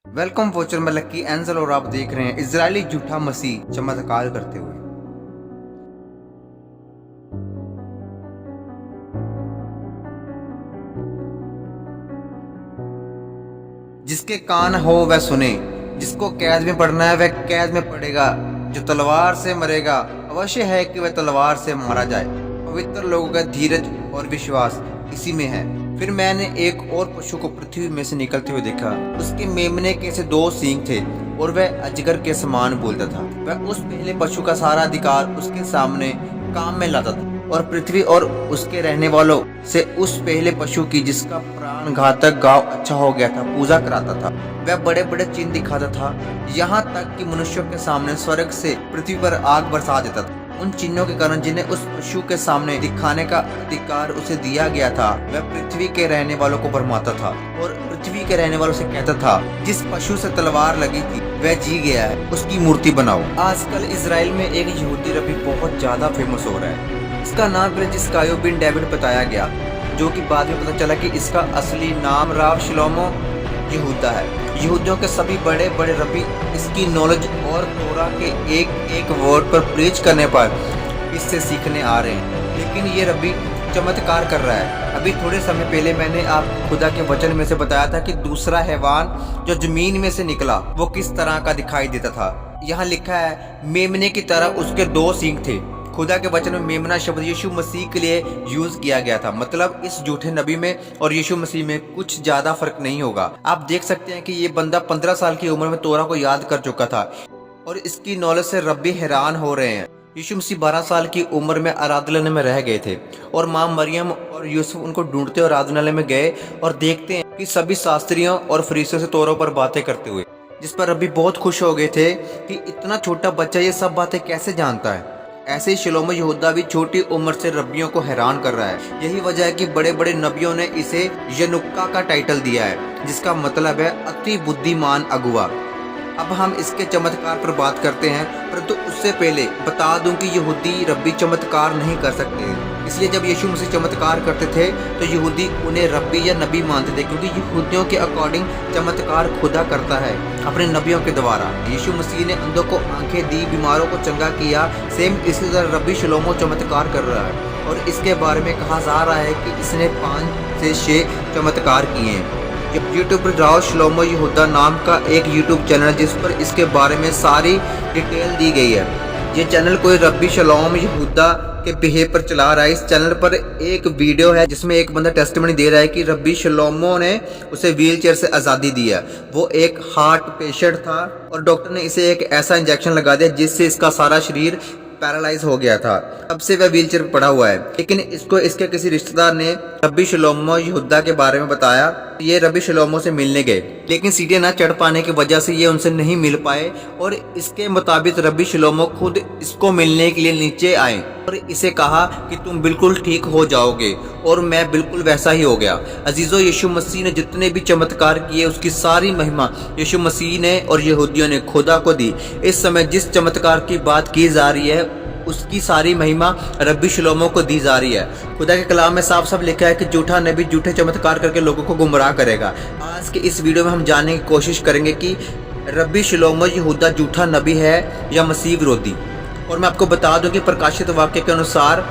Welcome watcher में लक्की angel और आप देख रहे हैं इजरायली झूठा मसीह चमत्कार करते हुए। जिसके कान हो वह सुने, जिसको कैद में पड़ना है वह कैद में पड़ेगा, जो तलवार से मरेगा अवश्य है कि वह तलवार से मारा जाए। पवित्र लोगों का धीरज और विश्वास इसी में है। फिर मैंने एक और पशु को पृथ्वी में से निकलते हुए देखा। उसके मेमने के से 2 सींग थे और वह अजगर के समान बोलता था। वह उस पहले पशु का सारा अधिकार उसके सामने काम में लाता था और पृथ्वी और उसके रहने वालों से उस पहले पशु की, जिसका प्राण घातक घाव अच्छा हो गया था, पूजा कराता था। वह बड़े बड़े चिन्ह दिखाता था, यहाँ तक कि मनुष्यों के सामने स्वर्ग से पृथ्वी पर आग बरसा देता था। उन चिन्हों के कारण जिन्हें उस पशु के सामने दिखाने का अधिकार उसे दिया गया था, वह पृथ्वी के रहने वालों को भरमाता था और पृथ्वी के रहने वालों से कहता था, जिस पशु से तलवार लगी थी वह जी गया है, उसकी मूर्ति बनाओ। आजकल इजराइल में एक यहूदी रबी बहुत ज्यादा फेमस हो रहा है। इसका नाम प्रिंस बिन डेविड बताया गया, जो कि बाद में पता चला कि इसका असली नाम राव शलोमो यहूदा है। यहूदियों के सभी बड़े बड़े रबी इसकी नॉलेज और तोरा के एक एक वर्ड पर प्रीच करने पर इससे सीखने आ रहे हैं। लेकिन ये रबी चमत्कार कर रहा है। अभी थोड़े समय पहले मैंने आपको खुदा के वचन में से बताया था कि दूसरा हैवान जो जमीन में से निकला वो किस तरह का दिखाई देता था। यहाँ लिखा है, मेमने की तरह उसके 2 सींग थे। खुदा के वचन में मेमना शब्द यीशु मसीह के लिए यूज किया गया था। मतलब इस झूठे नबी में और यीशु मसीह में कुछ ज्यादा फर्क नहीं होगा। आप देख सकते हैं कि ये बंदा 15 साल की उम्र में तोरा को याद कर चुका था और इसकी नॉलेज से रब्बी हैरान हो रहे हैं। यीशु मसीह 12 साल की उम्र में आराधनालय में रह गए थे और माँ मरियम और यूसुफ उनको ढूंढते और आराधनालय में गए और देखते हैं कि सभी शास्त्रियों और फरीसियों से तोरों पर बातें करते हुए, जिस पर रब्बी बहुत खुश हो गए थे कि इतना छोटा बच्चा ये सब बातें कैसे जानता है। ऐसे ही शलोमो यहूदा भी छोटी उम्र से रब्बियों को हैरान कर रहा है। यही वजह है कि बड़े बड़े नबियों ने इसे यनुक्का का टाइटल दिया है, जिसका मतलब है अति बुद्धिमान अगुआ। अब हम इसके चमत्कार पर बात करते हैं, परंतु उससे पहले बता दूं कि यहूदी रब्बी चमत्कार नहीं कर सकते। इसलिए जब यीशु मसीह चमत्कार करते थे तो यहूदी उन्हें रब्बी या नबी मानते थे, क्योंकि यहूदियों के अकॉर्डिंग चमत्कार खुदा करता है अपने नबियों के द्वारा। यीशु मसीह ने अंधों को आंखें दी, बीमारों को चंगा किया। सेम इसी तरह रब्बी शलोमो चमत्कार कर रहा है और इसके बारे में कहा जा रहा है कि इसने 5 से 6 चमत्कार किए हैं। यूट्यूब पर राव शलोमो यहूदा नाम का एक यूट्यूब चैनल है, जिस पर इसके बारे में सारी डिटेल दी गई है। ये चैनल कोई रब्बी शलोम यहूदा के बिहेव पर चला रहा है। इस चैनल पर एक वीडियो है जिसमें एक बंदा टेस्टिमनी दे रहा है कि रब्बी शलोमो ने उसे व्हीलचेयर से आज़ादी दी है। वो एक हार्ट पेशेंट था और डॉक्टर ने इसे एक ऐसा इंजेक्शन लगा दिया जिससे इसका सारा शरीर पैरालाइज हो गया था। तब से वह व्हीलचेयर पर पड़ा हुआ है। लेकिन इसको इसके किसी रिश्तेदार ने रब्बी शलोमो यहूदा के बारे में बताया। ये रब्बी शलोमो से मिलने गए, लेकिन सीढ़ियां ना चढ़ पाने की वजह से ये उनसे नहीं मिल पाए और इसके मुताबिक रब्बी शलोमो खुद इसको मिलने के लिए नीचे आए और इसे कहा कि तुम बिल्कुल ठीक हो जाओगे, और मैं बिल्कुल वैसा ही हो गया। अजीजों, यीशु मसीह ने जितने भी चमत्कार किए उसकी सारी महिमा यीशु मसीह ने और यहूदियों ने खुदा को दी। इस समय जिस चमत्कार की बात की जा रही है उसकी सारी महिमा रब्बी शलोमो को दी जा रही है। खुदा के कलाम में साफ साफ लिखा है कि झूठा नबी झूठे चमत्कार करके लोगों को गुमराह करेगा। आज के इस वीडियो में हम जानने की कोशिश करेंगे कि रब्बी शलोमो यहूदा झूठा नबी है या मसीह विरोधी। और मैं आपको बता दूं कि प्रकाशित वाक्य के अनुसार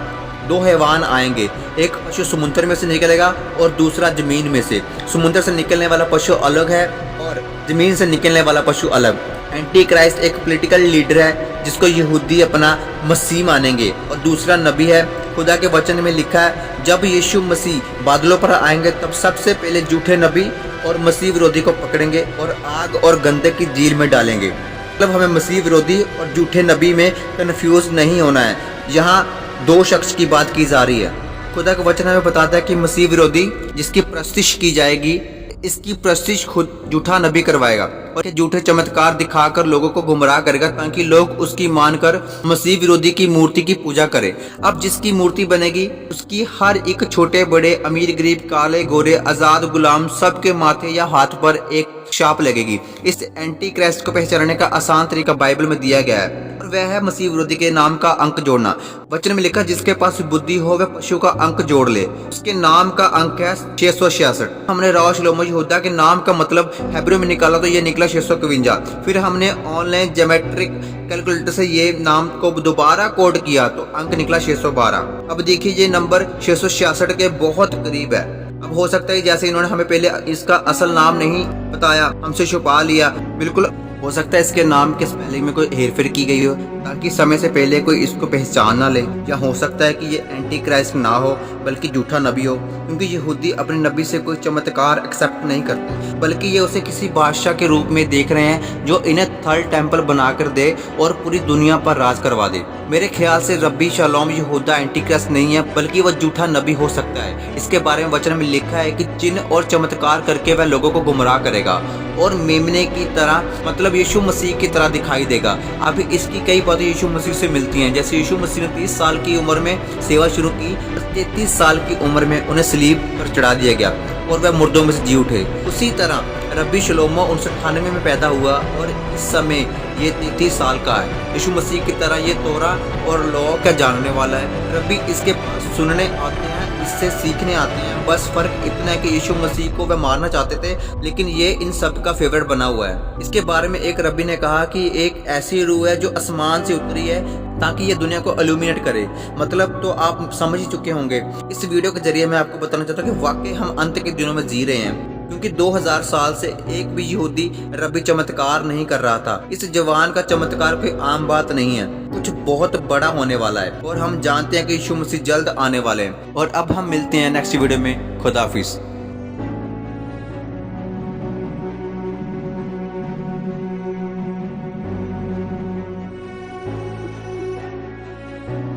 2 हैवान आएंगे। एक पशु समुद्र में से निकलेगा और दूसरा जमीन में से। समुद्र से निकलने वाला पशु अलग है और जमीन से निकलने वाला पशु अलग। एंटी क्राइस्ट एक पॉलिटिकल लीडर है जिसको यहूदी अपना मसीह मानेंगे और दूसरा नबी है। खुदा के वचन में लिखा है, जब यीशु मसीह बादलों पर आएंगे तब सबसे पहले झूठे नबी और मसीह विरोधी को पकड़ेंगे और आग और गंधक की झील में डालेंगे। मतलब हमें मसीह विरोधी और झूठे नबी में कंफ्यूज नहीं होना है। यहाँ 2 शख्स की बात की जा रही है। खुदा का वचन हमें बताता है कि मसीह विरोधी जिसकी प्रस्तिश की जाएगी, इसकी प्रस्तिश खुद झूठा नबी करवाएगा और झूठे चमत्कार दिखाकर लोगों को गुमराह करेगा ताकि लोग उसकी मानकर मसीह विरोधी की मूर्ति की पूजा करें। अब जिसकी मूर्ति बनेगी उसकी हर एक छोटे बड़े, अमीर गरीब, काले गोरे, आजाद गुलाम, सबके माथे या हाथ पर एक शाप लगेगी। इस एंटी क्राइस्ट को पहचानने का आसान तरीका बाइबल में दिया गया है और वह है मसीह विरोधी के नाम का अंक जोड़ना। वचन में लिखा, जिसके पास बुद्धि हो वह पशु का अंक जोड़ ले। उसके नाम का अंक है 666। हमने राव शलोमो यहूदा के नाम का मतलब हेब्रू में निकाला तो ये निकला 651। फिर हमने ऑनलाइन ज्योमेट्रिक कैलकुलेटर से ये नाम को दोबारा कोड किया तो अंक निकला 612। अब देखिए ये नंबर 666 के बहुत करीब है। अब हो सकता है जैसे इन्होंने हमें पहले इसका असल नाम नहीं बताया, हमसे छुपा लिया, बिल्कुल हो सकता है इसके नाम के स्पेलिंग में कोई हेरफेर की गई हो ताकि समय से पहले कोई इसको पहचान ना ले। या हो सकता है कि ये एंटी क्राइस्ट ना हो बल्कि झूठा नबी हो, क्योंकि यहूदी अपने नबी से कोई चमत्कार एक्सेप्ट नहीं करते बल्कि ये उसे किसी बादशाह के रूप में देख रहे हैं जो इन्हें थर्ड टेम्पल बनाकर दे और पूरी दुनिया पर राज करवा दे। मेरे ख्याल से रब्बी शलोम यहूदा एंटी क्राइस्ट नहीं है बल्कि वह झूठा नबी हो सकता है। इसके बारे में वचन में लिखा है कि चिन्ह और चमत्कार करके वह लोगों को गुमराह करेगा और मेमने की तरह मतलब यीशु मसीह की तरह दिखाई देगा। अभी इसकी कई बातें यीशु मसीह से मिलती हैं, जैसे यीशु मसीह ने 30 साल की उम्र में सेवा शुरू की, 33 साल की उम्र में उन्हें सलीब पर चढ़ा दिया गया और वह मुर्दों में से जी उठे। उसी तरह रब्बी शलोमो 1998 में पैदा हुआ और इस समय ये 33 साल का है। यीशु मसीह की तरह ये तोरा और लॉ का जानने वाला है। रब्बी इसके पास सुनने आते हैं, इससे सीखने आते हैं। बस फर्क इतना है कि यीशु मसीह को वह मारना चाहते थे लेकिन ये इन सब का फेवरेट बना हुआ है। इसके बारे में एक रब्बी ने कहा कि एक ऐसी रूह है जो आसमान से उतरी है ताकि ये दुनिया को इल्यूमिनेट करे। मतलब तो आप समझ ही चुके होंगे। इस वीडियो के जरिए मैं आपको बताना चाहता हूँ कि वाकई हम अंत के दिनों में जी रहे हैं, क्योंकि 2000 साल से एक भी यहूदी रब्बी चमत्कार नहीं कर रहा था। इस जवान का चमत्कार कोई आम बात नहीं है, कुछ बहुत बड़ा होने वाला है और हम जानते हैं कि यीशु मसीह जल्द आने वाले हैं। और अब हम मिलते हैं नेक्स्ट वीडियो में। खुदा हाफिज।